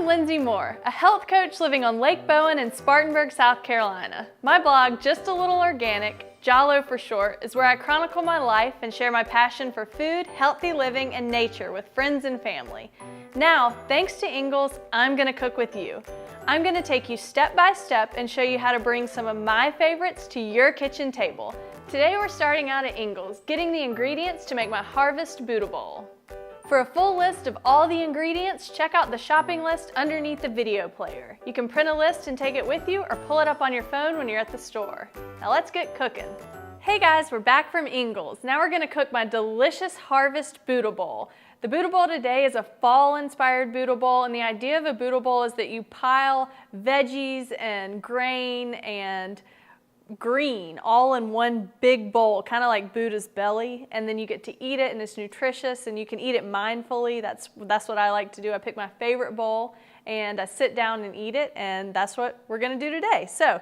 Lindsay Moore, a health coach living on Lake Bowen in Spartanburg, South Carolina. My blog, Just a Little Organic, JALO for short, is where I chronicle my life and share my passion for food, healthy living, and nature with friends and family. Now, thanks to Ingles, I'm gonna cook with you. I'm gonna take you step by step and show you how to bring some of my favorites to your kitchen table. Today we're starting out at Ingles, getting the ingredients to make my Harvest Buddha Bowl. For a full list of all the ingredients, check out the shopping list underneath the video player. You can print a list and take it with you or pull it up on your phone when you're at the store. Now let's get cooking. Hey guys, we're back from Ingles. Now we're gonna cook my delicious Harvest Buddha Bowl. The Buddha Bowl today is a fall-inspired Buddha Bowl, and the idea of a Buddha Bowl is that you pile veggies and grain and green all in one big bowl, kind of like Buddha's belly, and then you get to eat it and it's nutritious and you can eat it mindfully. That's what I like to do. I pick my favorite bowl and I sit down and eat it, and that's what we're gonna do today. So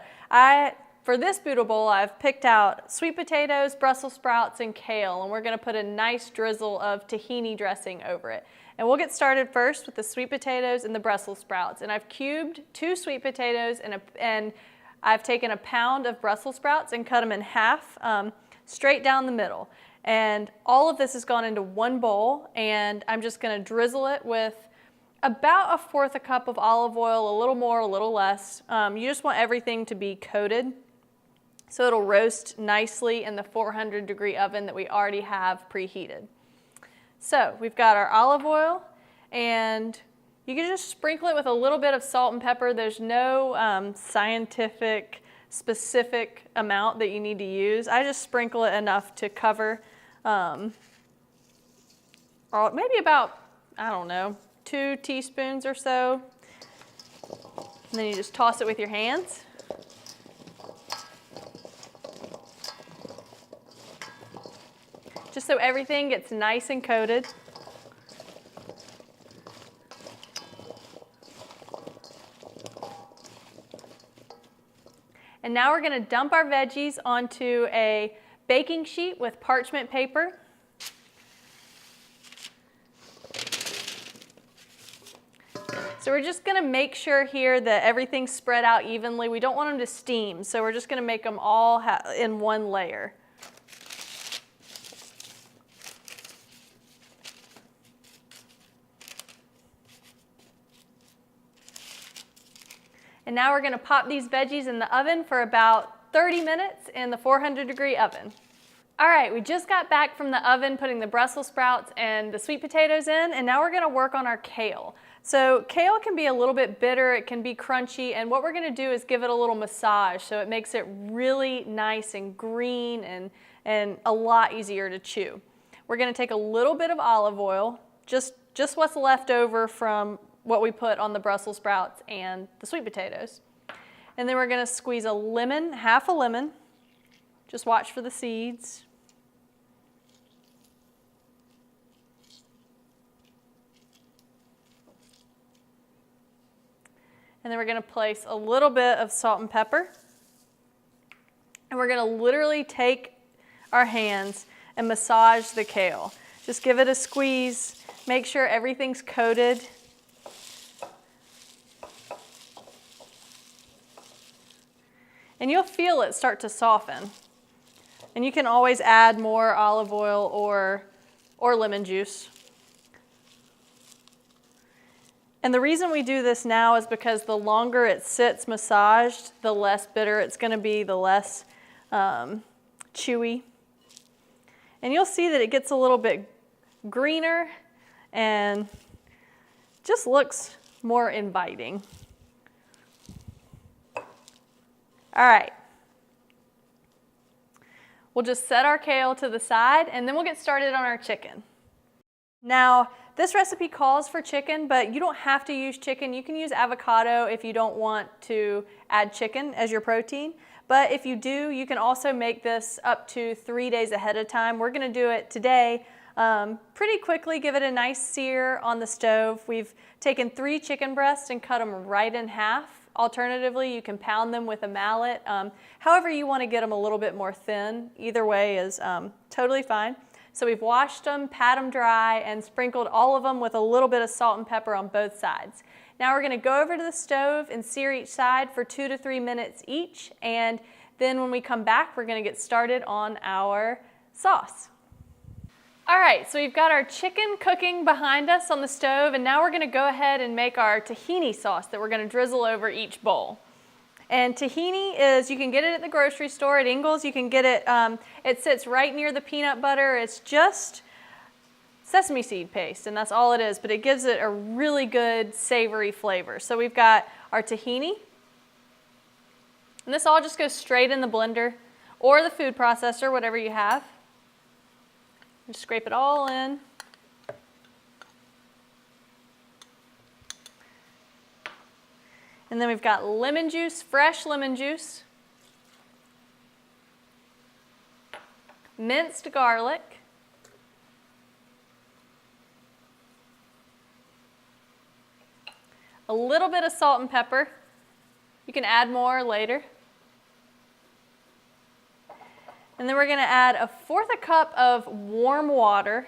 for this Buddha Bowl, I've picked out sweet potatoes, Brussels sprouts, and kale, and we're gonna put a nice drizzle of tahini dressing over it. And we'll get started first with the sweet potatoes and the Brussels sprouts. And I've cubed 2 sweet potatoes and I've taken a pound of Brussels sprouts and cut them in half, straight down the middle. And all of this has gone into one bowl, and I'm just gonna drizzle it with about 1/4 cup of olive oil, a little more, a little less. You just want everything to be coated so it'll roast nicely in the 400-degree oven that we already have preheated. So we've got our olive oil, and you can just sprinkle it with a little bit of salt and pepper. There's no scientific specific amount that you need to use. I just sprinkle it enough to cover, or maybe about, I don't know, 2 teaspoons or so. And then you just toss it with your hands. Just so everything gets nice and coated. And now we're gonna dump our veggies onto a baking sheet with parchment paper. So we're just gonna make sure here that everything's spread out evenly. We don't want them to steam, so we're just gonna make them all in one layer. And now we're gonna pop these veggies in the oven for about 30 minutes in the 400-degree oven. All right, we just got back from the oven putting the Brussels sprouts and the sweet potatoes in, and now we're gonna work on our kale. So kale can be a little bit bitter, it can be crunchy, and what we're gonna do is give it a little massage so it makes it really nice and green and a lot easier to chew. We're gonna take a little bit of olive oil, just what's left over from what we put on the Brussels sprouts and the sweet potatoes. And then we're gonna squeeze a lemon, half a lemon. Just watch for the seeds. And then we're gonna place a little bit of salt and pepper. And we're gonna literally take our hands and massage the kale. Just give it a squeeze, make sure everything's coated. And you'll feel it start to soften. And you can always add more olive oil or lemon juice. And the reason we do this now is because the longer it sits massaged, the less bitter it's gonna be, the less chewy. And you'll see that it gets a little bit greener and just looks more inviting. All right, we'll just set our kale to the side and then we'll get started on our chicken. Now, this recipe calls for chicken, but you don't have to use chicken. You can use avocado if you don't want to add chicken as your protein. But if you do, you can also make this up to 3 days ahead of time. We're gonna do it today pretty quickly, give it a nice sear on the stove. We've taken 3 chicken breasts and cut them right in half. Alternatively, you can pound them with a mallet. However you want to get them a little bit more thin, either way is totally fine. So we've washed them, pat them dry, and sprinkled all of them with a little bit of salt and pepper on both sides. Now we're gonna go over to the stove and sear each side for 2 to 3 minutes each, and then when we come back, we're gonna get started on our sauce. All right, so we've got our chicken cooking behind us on the stove, and now we're gonna go ahead and make our tahini sauce that we're gonna drizzle over each bowl. And tahini is, you can get it at the grocery store at Ingles. You can get it, it sits right near the peanut butter. It's just sesame seed paste, and that's all it is, but it gives it a really good savory flavor. So we've got our tahini, and this all just goes straight in the blender or the food processor, whatever you have. Just scrape it all in. And then we've got lemon juice, fresh lemon juice, minced garlic, a little bit of salt and pepper. You can add more later. And then we're going to add 1/4 cup of warm water.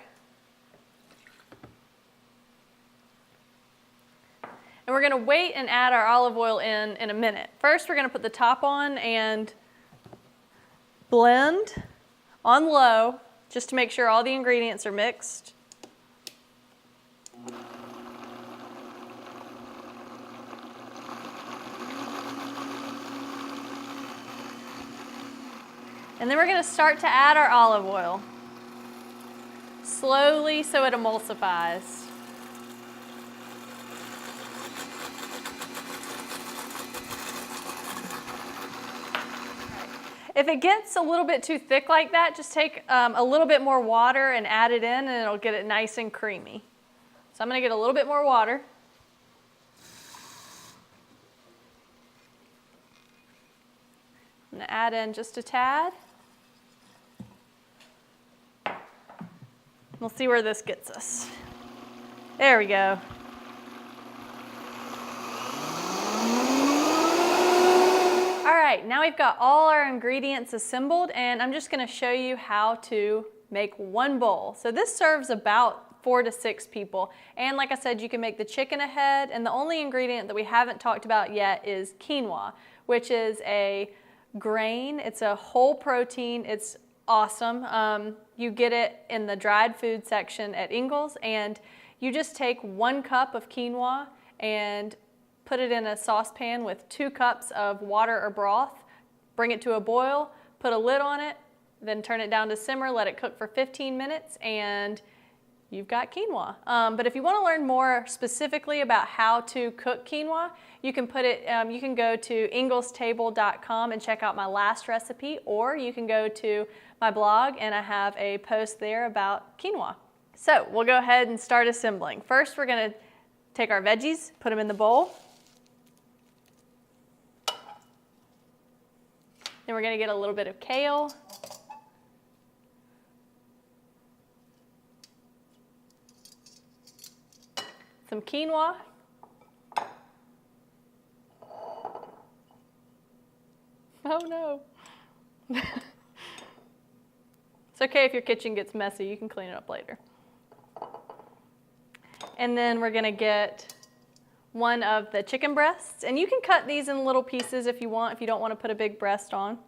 And we're going to wait and add our olive oil in a minute. First, we're going to put the top on and blend on low just to make sure all the ingredients are mixed. And then we're going to start to add our olive oil slowly so it emulsifies. If it gets a little bit too thick like that, just take a little bit more water and add it in, and it'll get it nice and creamy. So I'm going to get a little bit more water. I'm going to add in just a tad. We'll see where this gets us. There we go. All right, now we've got all our ingredients assembled, and I'm just gonna show you how to make one bowl. So this serves about 4 to 6 people. And like I said, you can make the chicken ahead, and the only ingredient that we haven't talked about yet is quinoa, which is a grain. It's a whole protein. It's awesome. You get it in the dried food section at Ingles, and you just take 1 cup of quinoa and put it in a saucepan with 2 cups of water or broth, bring it to a boil, put a lid on it, then turn it down to simmer, let it cook for 15 minutes, and you've got quinoa. But if you want to learn more specifically about how to cook quinoa, you can you can go to inglestable.com and check out my last recipe, or you can go to my blog and I have a post there about quinoa. So we'll go ahead and start assembling. First, we're going to take our veggies, put them in the bowl. Then we're going to get a little bit of kale. Some quinoa. Oh no. It's okay if your kitchen gets messy, you can clean it up later. And then we're gonna get 1 of the chicken breasts, and you can cut these in little pieces if you want, if you don't want to put a big breast on.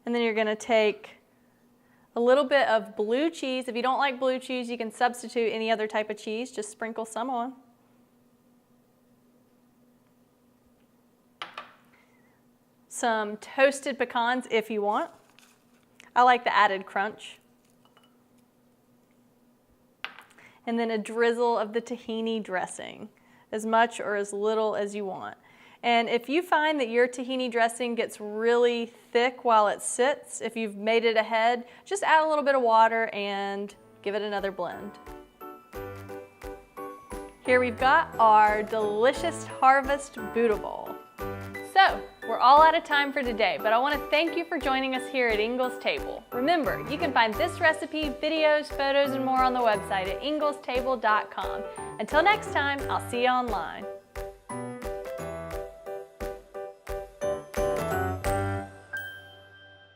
And then you're gonna take a little bit of blue cheese. If you don't like blue cheese, you can substitute any other type of cheese, just sprinkle some on. Some toasted pecans if you want. I like the added crunch. And then a drizzle of the tahini dressing, as much or as little as you want. And if you find that your tahini dressing gets really thick while it sits, if you've made it ahead, just add a little bit of water and give it another blend. Here we've got our delicious Harvest Buddha Bowl. So, we're all out of time for today, but I want to thank you for joining us here at Ingles Table. Remember, you can find this recipe, videos, photos, and more on the website at inglestable.com. Until next time, I'll see you online.